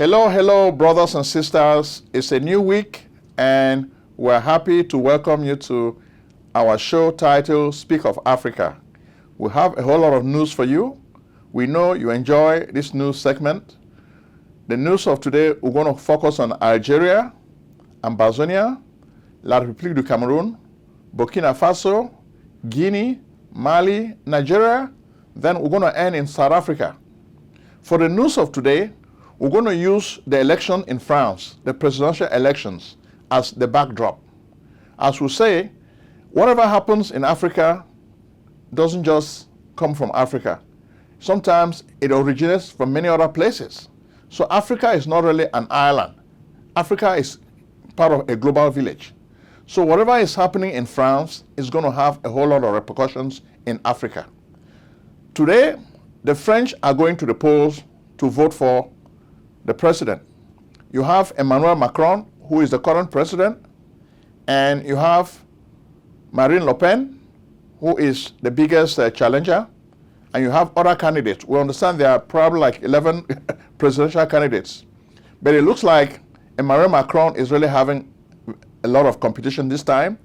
Hello, hello, brothers and sisters. It's a new week, and we're happy to welcome you to our show titled Speak of Africa. We have a whole lot of news for you. We know you enjoy this news segment. The news of today, we're going to focus on Algeria, Botswana, La République du Cameroon, Burkina Faso, Guinea, Mali, Nigeria. Then we're going to end in South Africa. For the news of today, we're going to use the election in France, the presidential elections, as the backdrop. As we say, whatever happens in Africa doesn't just come from Africa. Sometimes it originates from many other places. So Africa is not really an island. Africa is part of a global village. So whatever is happening in France is going to have a whole lot of repercussions in Africa. Today, the French are going to the polls to vote for the president. You have Emmanuel Macron, who is the current president, and you have Marine Le Pen, who is the biggest challenger, and you have other candidates. We understand there are probably like 11 presidential candidates. But it looks like Emmanuel Macron is really having a lot of competition this time,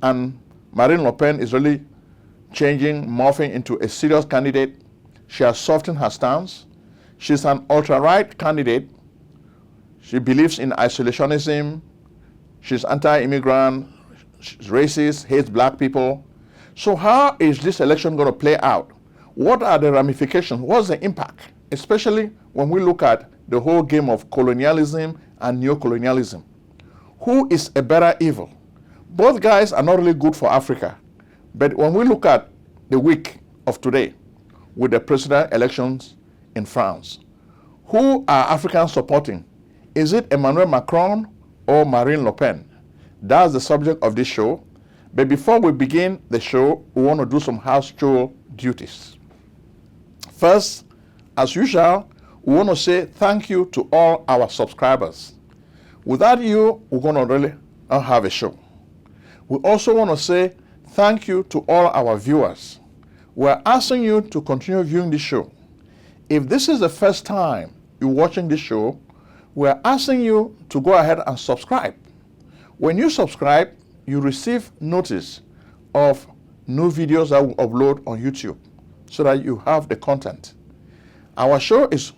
and Marine Le Pen is really morphing into a serious candidate. She has softened her stance. She's an ultra-right candidate. She believes in isolationism. She's anti-immigrant. She's racist, hates black people. So how is this election going to play out? What are the ramifications? What's the impact? Especially when we look at the whole game of colonialism and neocolonialism. Who is a better evil? Both guys are not really good for Africa. But when we look at the week of today with the presidential elections in France, who are Africans supporting? Is it Emmanuel Macron or Marine Le Pen? That's the subject of this show. But before we begin the show, we want to do some household duties. First, as usual, we want to say thank you to all our subscribers. Without you, we're going to really not have a show. We also want to say thank you to all our viewers. We're asking you to continue viewing this show. If this is the first time you're watching this show, we're asking you to go ahead and subscribe. When you subscribe, you receive notice of new videos that we upload on YouTube so that you have the content. Our show is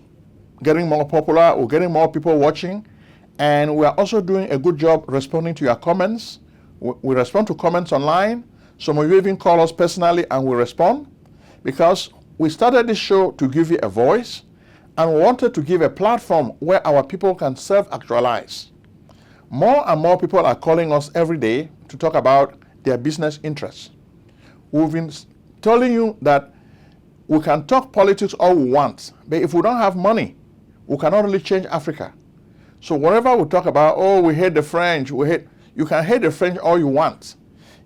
getting more popular, we're getting more people watching, and we are also doing a good job responding to your comments. We respond to comments online. Some of you even call us personally and we respond, because we started this show to give you a voice and we wanted to give a platform where our people can self-actualize. More and more people are calling us every day to talk about their business interests. We've been telling you that we can talk politics all we want, but if we don't have money, we cannot really change Africa. So whatever we talk about, oh, we hate the French, you can hate the French all you want.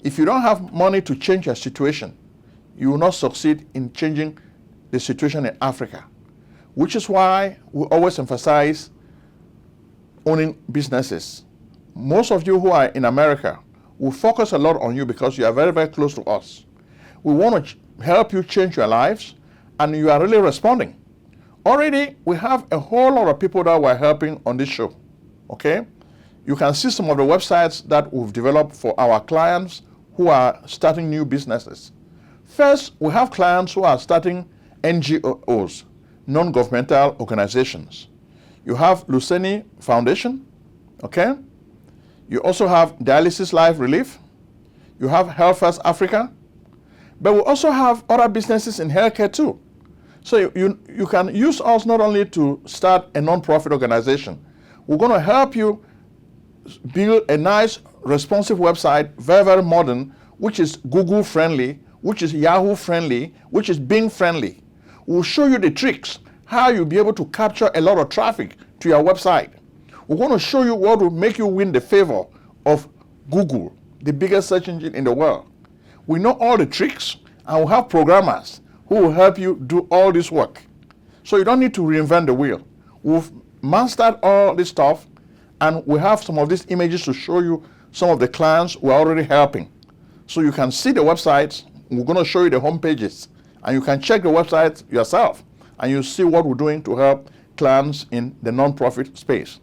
If you don't have money to change your situation, you will not succeed in changing the situation in Africa, which is why we always emphasize owning businesses. Most of you who are in America, we focus a lot on you because you are very, very close to us. We want to help you change your lives, and you are really responding. Already, we have a whole lot of people that we're helping on this show, okay? You can see some of the websites that we've developed for our clients who are starting new businesses. First, we have clients who are starting NGOs, non-governmental organizations. You have Luceni Foundation, okay? You also have Dialysis Life Relief. You have Health First Africa. But we also have other businesses in healthcare too. So you can use us not only to start a non-profit organization. We're going to help you build a nice, responsive website, very, very modern, which is Google friendly, which is Yahoo friendly, which is Bing friendly. We'll show you the tricks, how you'll be able to capture a lot of traffic to your website. We're going to show you what will make you win the favor of Google, the biggest search engine in the world. We know all the tricks, and we'll have programmers who will help you do all this work. So you don't need to reinvent the wheel. We've mastered all this stuff, and we have some of these images to show you some of the clients we're already helping. So you can see the websites. We're going to show you the home pages, and you can check the website yourself, and you'll see what we're doing to help clients in the non-profit space.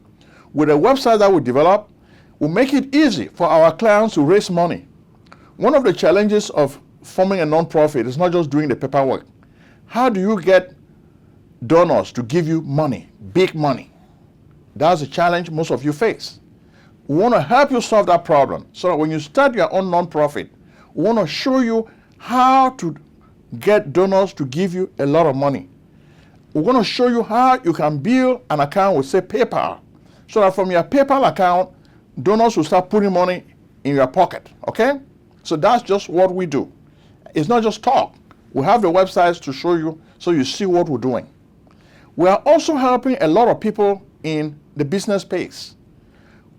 With a website that we develop, we'll make it easy for our clients to raise money. One of the challenges of forming a non-profit is not just doing the paperwork. How do you get donors to give you money, big money? That's a challenge most of you face. We want to help you solve that problem so that when you start your own non-profit, we want to show you how to get donors to give you a lot of money. We're going to show you how you can build an account with, say, PayPal, so that from your PayPal account, donors will start putting money in your pocket, okay? So that's just what we do. It's not just talk. We have the websites to show you so you see what we're doing. We are also helping a lot of people in the business space.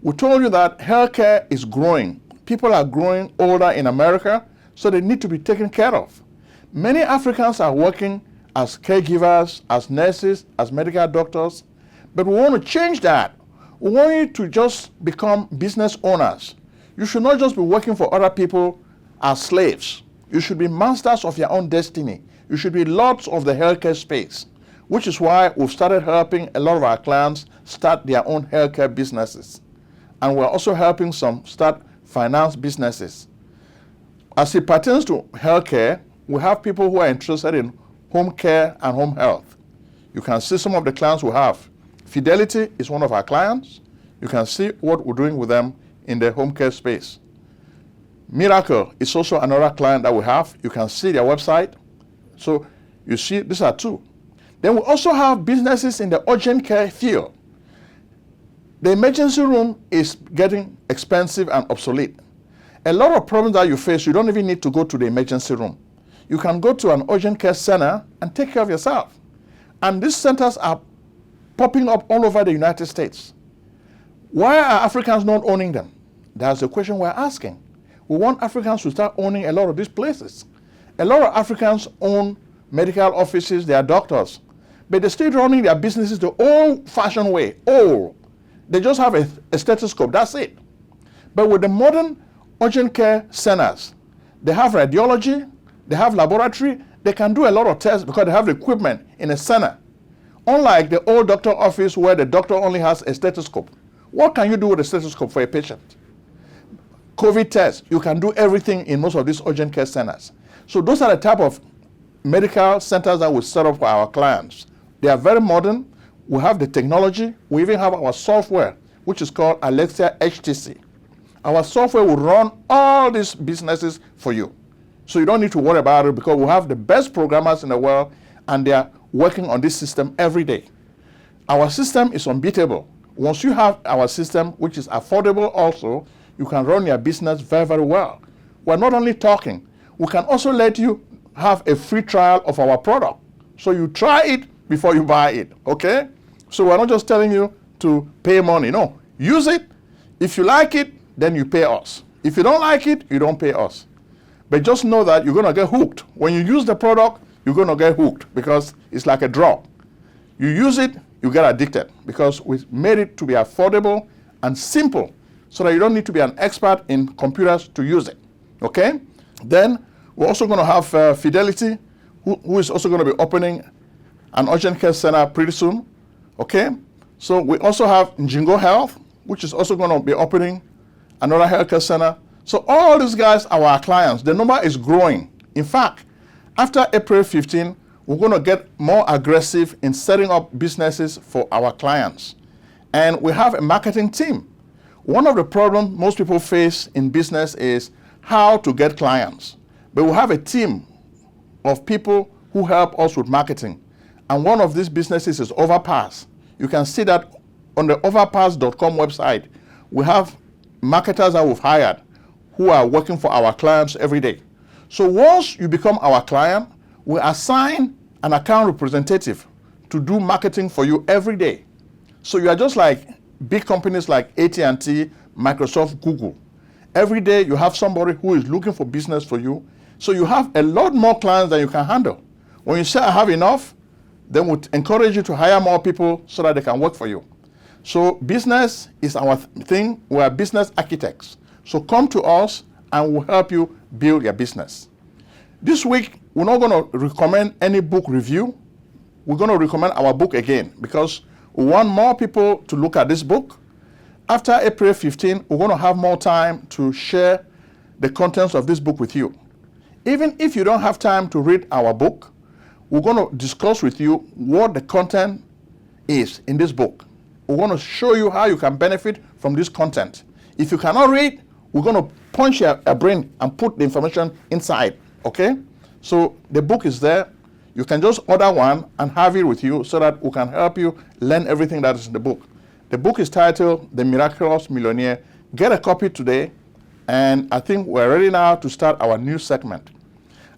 We told you that healthcare is growing. People are growing older in America, so they need to be taken care of. Many Africans are working as caregivers, as nurses, as medical doctors, but we want to change that. We want you to just become business owners. You should not just be working for other people as slaves. You should be masters of your own destiny. You should be lords of the healthcare space, which is why we've started helping a lot of our clients start their own healthcare businesses. And we're also helping some start finance businesses. As it pertains to healthcare, we have people who are interested in home care and home health. You can see some of the clients we have. Fidelity is one of our clients. You can see what we're doing with them in the home care space. Miracle is also another client that we have. You can see their website. So you see, these are two. Then we also have businesses in the urgent care field. The emergency room is getting expensive and obsolete. A lot of problems that you face, you don't even need to go to the emergency room. You can go to an urgent care center and take care of yourself. And these centers are popping up all over the United States. Why are Africans not owning them? That's the question we're asking. We want Africans to start owning a lot of these places. A lot of Africans own medical offices, they are doctors, but they're still running their businesses the old-fashioned way, old. They just have a stethoscope, that's it. But with the modern urgent care centers, they have radiology, they have laboratory, they can do a lot of tests because they have the equipment in a center. Unlike the old doctor office where the doctor only has a stethoscope. What can you do with a stethoscope for a patient? COVID tests, you can do everything in most of these urgent care centers. So those are the type of medical centers that we set up for our clients. They are very modern. We have the technology. We even have our software, which is called Alexa HTC. Our software will run all these businesses for you. So you don't need to worry about it because we have the best programmers in the world and they are working on this system every day. Our system is unbeatable. Once you have our system, which is affordable also, you can run your business very, very well. We're not only talking, we can also let you have a free trial of our product. So you try it before you buy it, okay? So we're not just telling you to pay money. No, use it. If you like it, then you pay us. If you don't like it, you don't pay us. But just know that you're gonna get hooked. When you use the product, you're gonna get hooked because it's like a drug. You use it, you get addicted because we made it to be affordable and simple so that you don't need to be an expert in computers to use it, okay? Then we're also gonna have Fidelity, who is also gonna be opening an urgent care center pretty soon, okay? So we also have Njingo Health, which is also gonna be opening another healthcare center. So all these guys are our clients. The number is growing. In fact, after April 15, we're gonna get more aggressive in setting up businesses for our clients. And we have a marketing team. One of the problems most people face in business is how to get clients. But we have a team of people who help us with marketing. And one of these businesses is Overpass. You can see that on the overpass.com website. We have marketers that we've hired who are working for our clients every day. So once you become our client, we assign an account representative to do marketing for you every day. So you are just like big companies like AT&T, Microsoft, Google. Every day you have somebody who is looking for business for you. So you have a lot more clients than you can handle. When you say I have enough, then we encourage you to hire more people so that they can work for you. So business is our thing. We are business architects. So come to us and we'll help you build your business. This week, we're not going to recommend any book review. we're going to recommend our book again because we want more people to look at this book. After April 15, we're going to have more time to share the contents of this book with you. Even if you don't have time to read our book, we're going to discuss with you what the content is in this book. We're going to show you how you can benefit from this content. If you cannot read, we're going to punch your brain and put the information inside, okay? So the book is there. You can just order one and have it with you so that we can help you learn everything that is in the book. The book is titled The Miraculous Millionaire. Get a copy today, and I think we're ready now to start our news segment.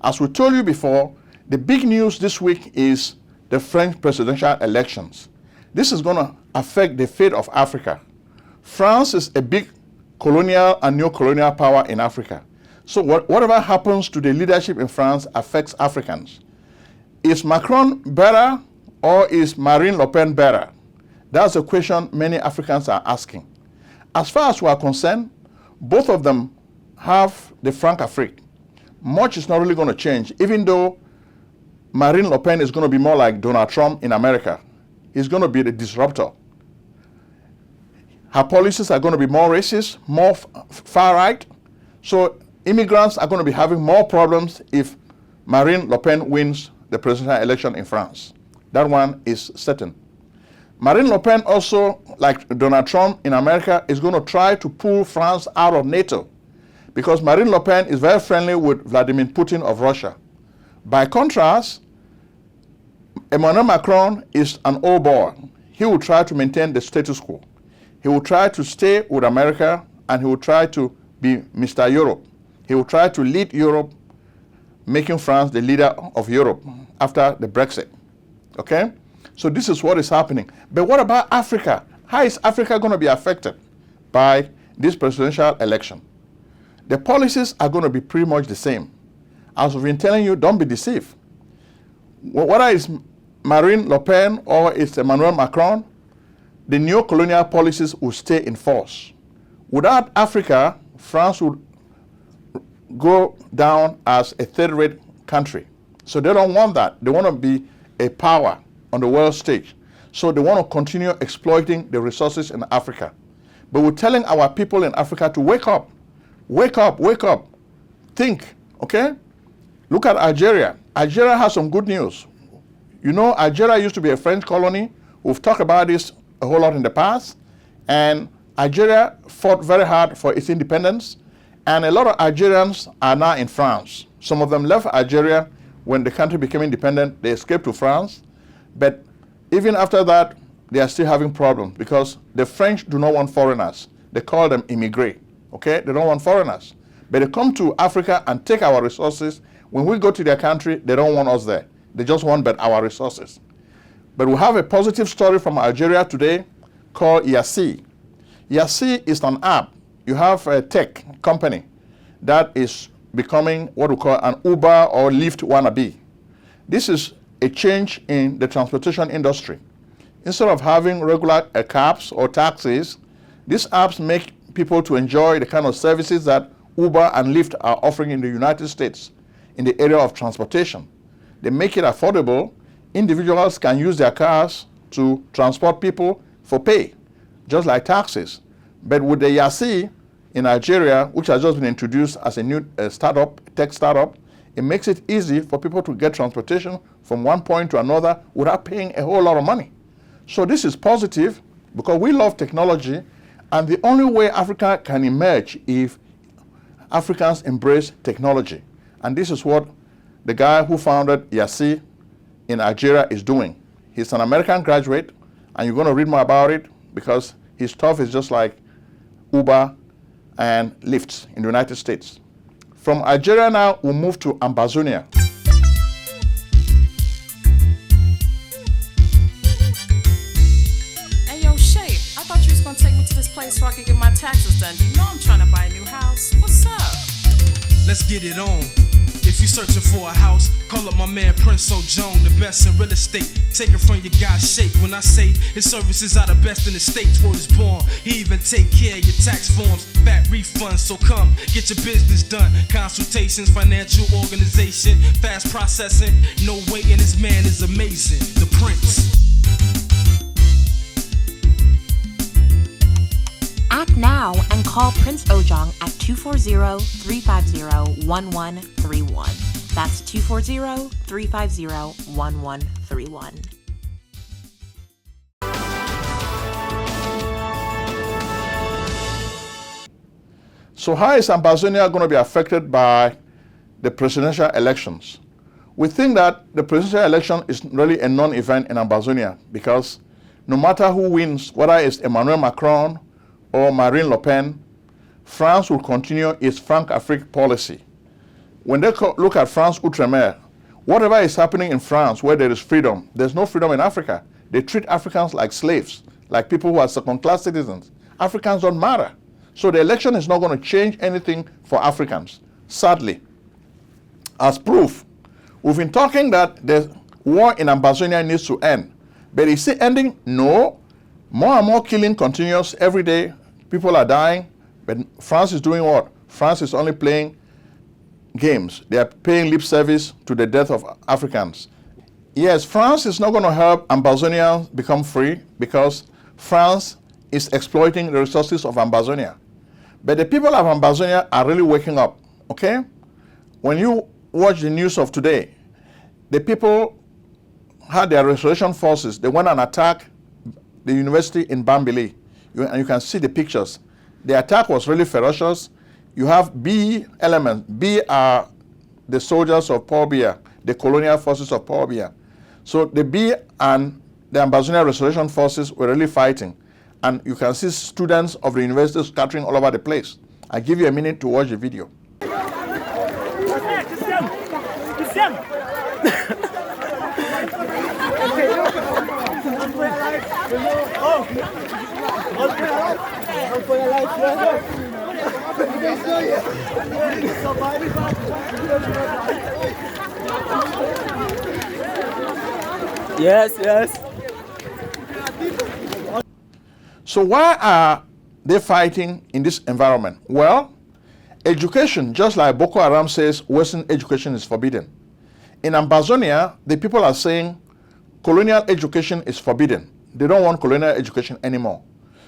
As we told you before, the big news this week is the French presidential elections. This is going to affect the fate of Africa. France is a big colonial and neo-colonial power in Africa. So whatever happens to the leadership in France affects Africans. Is Macron better or is Marine Le Pen better? That's a question many Africans are asking. As far as we are concerned, both of them have the Franc-Afrique. Much is not really going to change, even though Marine Le Pen is going to be more like Donald Trump in America. He's going to be the disruptor. Her policies are going to be more racist, more far-right. So immigrants are going to be having more problems if Marine Le Pen wins the presidential election in France. That one is certain. Marine Le Pen also, like Donald Trump in America, is going to try to pull France out of NATO because Marine Le Pen is very friendly with Vladimir Putin of Russia. By contrast, Emmanuel Macron is an old boy. He will try to maintain the status quo. He will try to stay with America, and he will try to be Mr. Europe. He will try to lead Europe, making France the leader of Europe after the Brexit. Okay? So this is what is happening. But what about Africa? How is Africa going to be affected by this presidential election? The policies are going to be pretty much the same. As we've been telling you, don't be deceived. Whether it's Marine Le Pen or it's Emmanuel Macron, the neo-colonial policies will stay in force. Without Africa, France would go down as a third-rate country. So they don't want that. They want to be a power on the world stage. So they want to continue exploiting the resources in Africa. But we're telling our people in Africa to wake up. Wake up, wake up. Think, okay? Look at Algeria. Algeria has some good news. You know, Algeria used to be a French colony. We've talked about this a whole lot in the past. And Algeria fought very hard for its independence. And a lot of Algerians are now in France. Some of them left Algeria when the country became independent. They escaped to France. But even after that, they are still having problems because the French do not want foreigners. They call them immigrés. Okay? They don't want foreigners. But they come to Africa and take our resources. When we go to their country, they don't want us there. They just want but our resources. But we have a positive story from Algeria today called Ainsi. Ainsi is an app. You have a tech company that is becoming what we call an Uber or Lyft wannabe. This is a change in the transportation industry. Instead of having regular cabs or taxis, these apps make people to enjoy the kind of services that Uber and Lyft are offering in the United States in the area of transportation. They make it affordable. Individuals can use their cars to transport people for pay, just like taxis. But with the Ainsi in Algeria, which has just been introduced as a new tech startup, it makes it easy for people to get transportation from one point to another without paying a whole lot of money. So this is positive because we love technology, and the only way Africa can emerge if Africans embrace technology. And this is what the guy who founded Ainsi in Algeria is doing. He's an American graduate, and you're going to read more about it because his stuff is just like Uber and Lyft in the United States. From Algeria now, we'll move to Ambazonia. Hey, yo, Shape, I thought you was going to take me to this place so I could get my taxes done. You know I'm trying to buy a new house. What's up? Let's get it on. If you searching for a house, call up my man Prince Ojong, the best in real estate. Take it from your guy's shape. When I say his services are the best in the states, word is born. He even take care of your tax forms, fat refunds. So come, get your business done. Consultations, financial organization, fast processing, no waiting. This man is amazing. The Prince. Act now and call Prince Ojong at 240-350-1131. That's 240-350-1131. So how is Ambazonia going to be affected by the presidential elections? We think that the presidential election is really a non-event in Ambazonia because no matter who wins, whether it's Emmanuel Macron or Marine Le Pen, France will continue its Franc-Afrique policy. When they look at France Outre-mer, whatever is happening in France where there is freedom, there's no freedom in Africa. They treat Africans like slaves, like people who are second-class citizens. Africans don't matter. So the election is not going to change anything for Africans, sadly. As proof, we've been talking that the war in Ambazonia needs to end. But is it ending? No. More and more killing continues every day. People are dying. But France is doing what? France is only playing games. They are paying lip service to the death of Africans. Yes, France is not going to help Ambazonians become free because France is exploiting the resources of Ambazonia. But the people of Ambazonia are really waking up, okay? When you watch the news of today, the people had their restoration forces. They went and attacked the university in Bambili. And you can see the pictures. The attack was really ferocious. You have B elements. B are the soldiers of Paul Biya, the colonial forces of Paul Biya. So the B and the Ambazonia restoration forces were really fighting. And you can see students of the university scattering all over the place. I'll give you a minute to watch the video. Yes, yes. So why are they fighting in this environment? Well, education, just like Boko Haram says, Western education is forbidden. In Ambazonia, the people are saying colonial education is forbidden. They don't want colonial education anymore.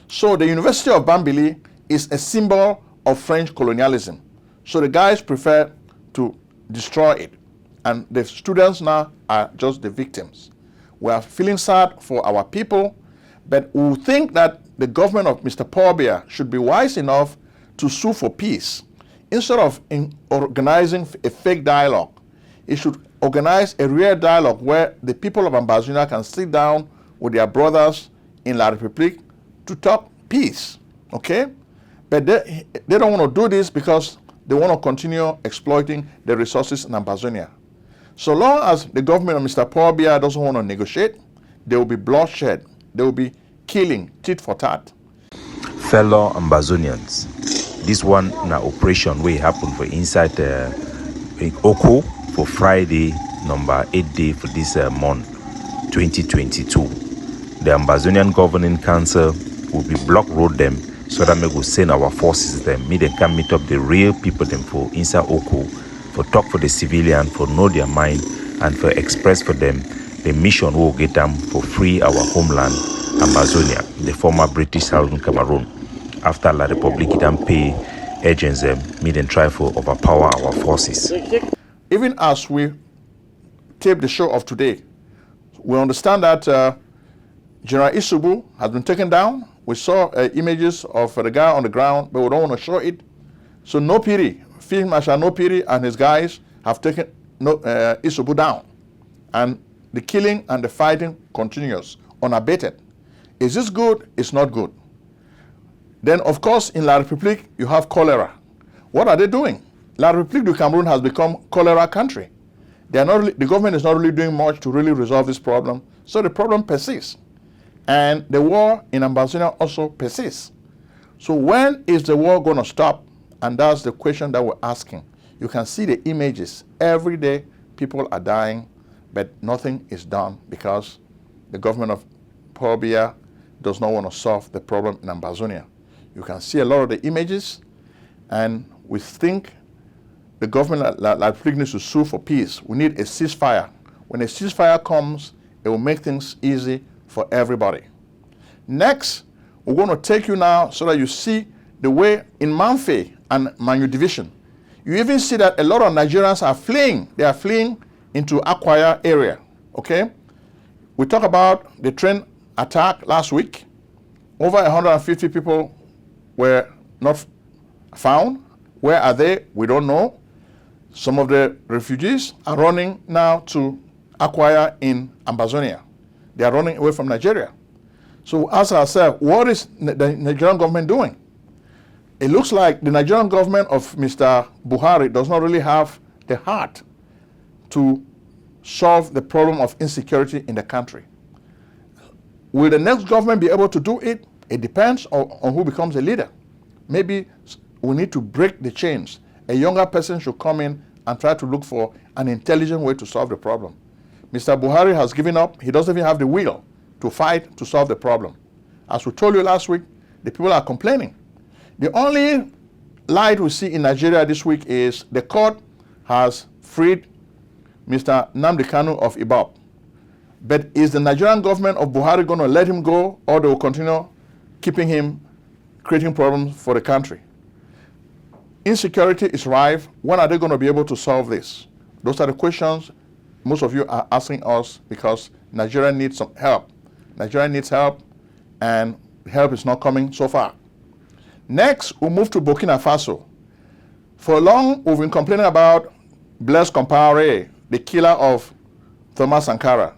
So the University of Bambili is a symbol of French colonialism. So the guys prefer to destroy it. And the students now are just the victims. We are feeling sad for our people, but we think that the government of Mr. Paul Biya should be wise enough to sue for peace. Instead of organizing a fake dialogue, it should organize a real dialogue where the people of Ambazonia can sit down with their brothers in La République to talk peace, okay? But they don't want to do this because they want to continue exploiting the resources in Ambazonia. So long as the government of Mr. Paul Biya doesn't want to negotiate, there will be bloodshed. There will be killing, tit for tat. Fellow Ambazonians, this one na operation wey happen for inside Oko for Friday, number 8 day for this month, 2022. The Ambazonian Governing Council will be block road them so that we go send our forces them. Me they can meet up the real people them for inside Oko, for talk for the civilian, for know their mind, and for express for them the mission will get them for free our homeland, Ambazonia, the former British Southern Cameroon. After La République then pay agents them, me then try for overpower our forces. Even as we tape the show of today, we understand that General Isubu has been taken down. We saw images of the guy on the ground, but we don't want to show it. So No Piri, Field Marshal No Piri and his guys have taken Isubu down. And the killing and the fighting continues, unabated. Is this good? It's not good. Then, of course, in La République, you have cholera. What are they doing? La République du Cameroon has become cholera country. They are not really, the government is not really doing much to really resolve this problem, so the problem persists. And the war in Ambazonia also persists. So when is the war going to stop? And that's the question that we're asking. You can see the images. Every day, people are dying, but nothing is done because the government of Paul Biya does not want to solve the problem in Ambazonia. You can see a lot of the images, and we think the government needs to sue for peace. We need a ceasefire. When a ceasefire comes, it will make things easy for everybody. Next, we're going to take you now so that you see the way in Manfe and Manu Division. You even see that a lot of Nigerians are fleeing. They are fleeing into Akwaya area, okay? We talked about the train attack last week. Over 150 people were not found. Where are they? We don't know. Some of the refugees are running now to Akwaya in Ambazonia. They are running away from Nigeria. So we ask ourselves, what is the Nigerian government doing? It looks like the Nigerian government of Mr. Buhari does not really have the heart to solve the problem of insecurity in the country. Will the next government be able to do it? It depends on who becomes a leader. Maybe we need to break the chains. A younger person should come in and try to look for an intelligent way to solve the problem. Mr. Buhari has given up. He doesn't even have the will to fight to solve the problem. As we told you last week, the people are complaining. The only light we see in Nigeria this week is the court has freed Mr. Nnamdi Kanu of Ibab. But is the Nigerian government of Buhari going to let him go, or they will continue keeping him, creating problems for the country? Insecurity is rife. When are they going to be able to solve this? Those are the questions most of you are asking us because Nigeria needs some help. Nigeria needs help, and help is not coming so far. Next, we'll move to Burkina Faso. For long, we've been complaining about Blaise Compaoré, the killer of Thomas Sankara.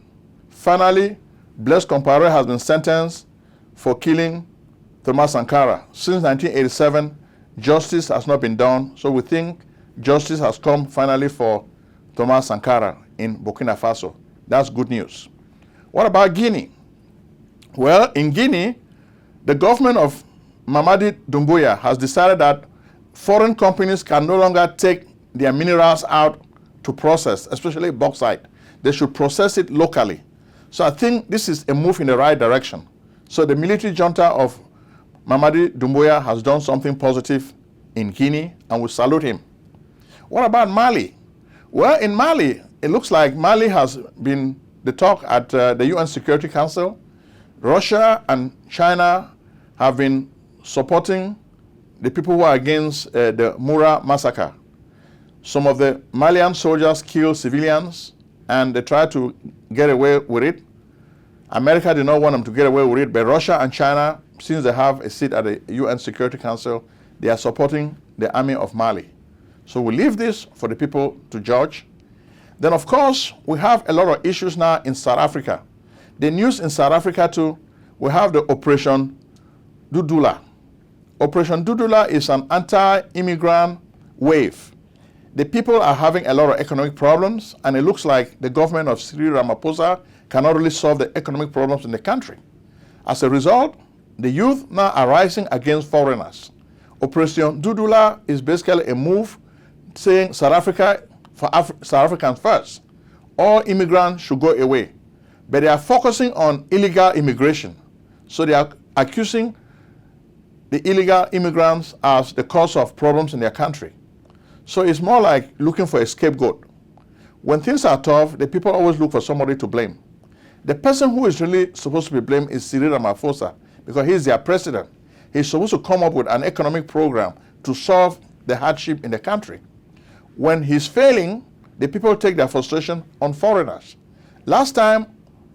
Finally, Blaise Compaoré has been sentenced for killing Thomas Sankara. Since 1987, justice has not been done, so we think justice has come finally for Thomas Sankara in Burkina Faso. That's good news. What about Guinea? Well, in Guinea, the government of Mamadi Doumbouya has decided that foreign companies can no longer take their minerals out to process, especially bauxite. They should process it locally. So I think this is a move in the right direction. So the military junta of Mamadi Doumbouya has done something positive in Guinea, and we salute him. What about Mali? Well, in Mali, it looks like Mali has been the talk at the UN Security Council. Russia and China have been supporting the people who are against the Mura massacre. Some of the Malian soldiers killed civilians, and they tried to get away with it. America did not want them to get away with it, but Russia and China, since they have a seat at the UN Security Council, they are supporting the army of Mali. So we leave this for the people to judge. Then, of course, we have a lot of issues now in South Africa. The news in South Africa, too, we have the Operation Dudula. Operation Dudula is an anti-immigrant wave. The people are having a lot of economic problems, and it looks like the government of Cyril Ramaphosa cannot really solve the economic problems in the country. As a result, the youth now are rising against foreigners. Operation Dudula is basically a move saying South Africa, for South Africans first. All immigrants should go away. But they are focusing on illegal immigration. So they are accusing the illegal immigrants as the cause of problems in their country. So it's more like looking for a scapegoat. When things are tough, the people always look for somebody to blame. The person who is really supposed to be blamed is Cyril Ramaphosa, because he's their president. He's supposed to come up with an economic program to solve the hardship in the country. When he's failing, the people take their frustration on foreigners. Last time,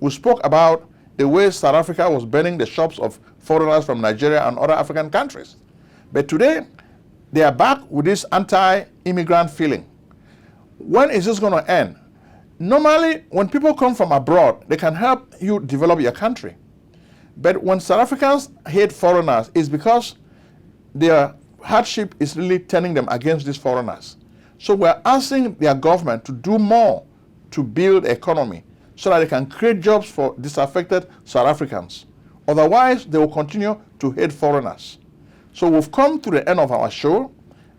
we spoke about the way South Africa was burning the shops of foreigners from Nigeria and other African countries. But today, they are back with this anti-immigrant feeling. When is this going to end? Normally, when people come from abroad, they can help you develop your country. But when South Africans hate foreigners, it's because their hardship is really turning them against these foreigners. So we're asking their government to do more to build the economy so that they can create jobs for disaffected South Africans. Otherwise, they will continue to hate foreigners. So we've come to the end of our show,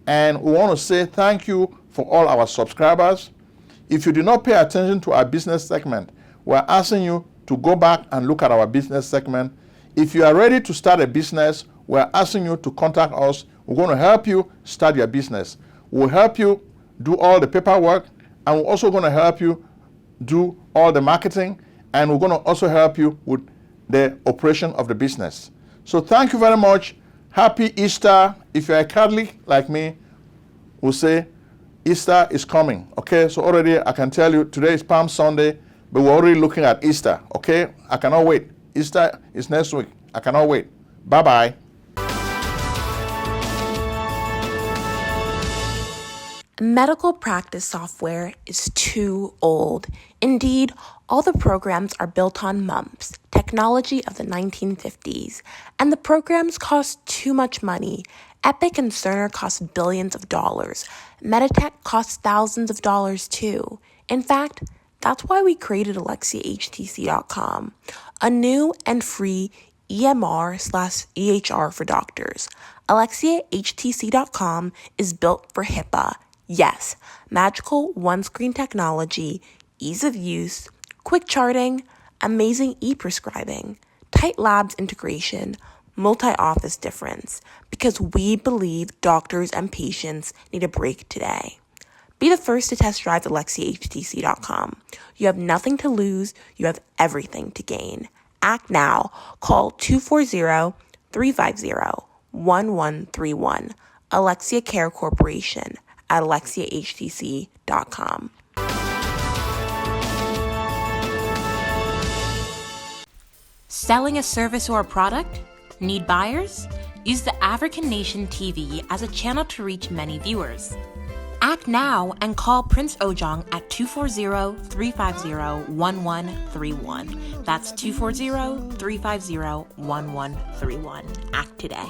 And we want to say thank you for all our subscribers. If you did not pay attention to our business segment, we're asking you to go back and look at our business segment. If you are ready to start a business, we're asking you to contact us. We're going to help you start your business. We'll help you do all the paperwork, and we're also going to help you do all the marketing, and we're going to also help you with the operation of the business. So thank you very much. Happy Easter. If you're a Catholic like me, we'll say Easter is coming. Okay, so already I can tell you today is Palm Sunday, but we're already looking at Easter. Okay, I cannot wait. Easter is next week. I cannot wait. Bye-bye. Medical practice software is too old. Indeed, all the programs are built on MUMPS, technology of the 1950s, and the programs cost too much money. Epic and Cerner cost billions of dollars. Meditech costs thousands of dollars too. In fact, that's why we created AlexiaHTC.com, a new and free EMR/EHR for doctors. AlexiaHTC.com is built for HIPAA. Yes, magical one-screen technology, ease of use, quick charting, amazing e-prescribing, tight labs integration, multi-office difference, because we believe doctors and patients need a break today. Be the first to test drive AlexiaHTC.com. You have nothing to lose, you have everything to gain. Act now. Call 240-350-1131. Alexia Care Corporation at AlexiaHTC.com. Selling a service or a product? Need buyers? Use the African Nation TV as a channel to reach many viewers. Act now and call Prince Ojong at 240-350-1131. That's 240-350-1131. Act today.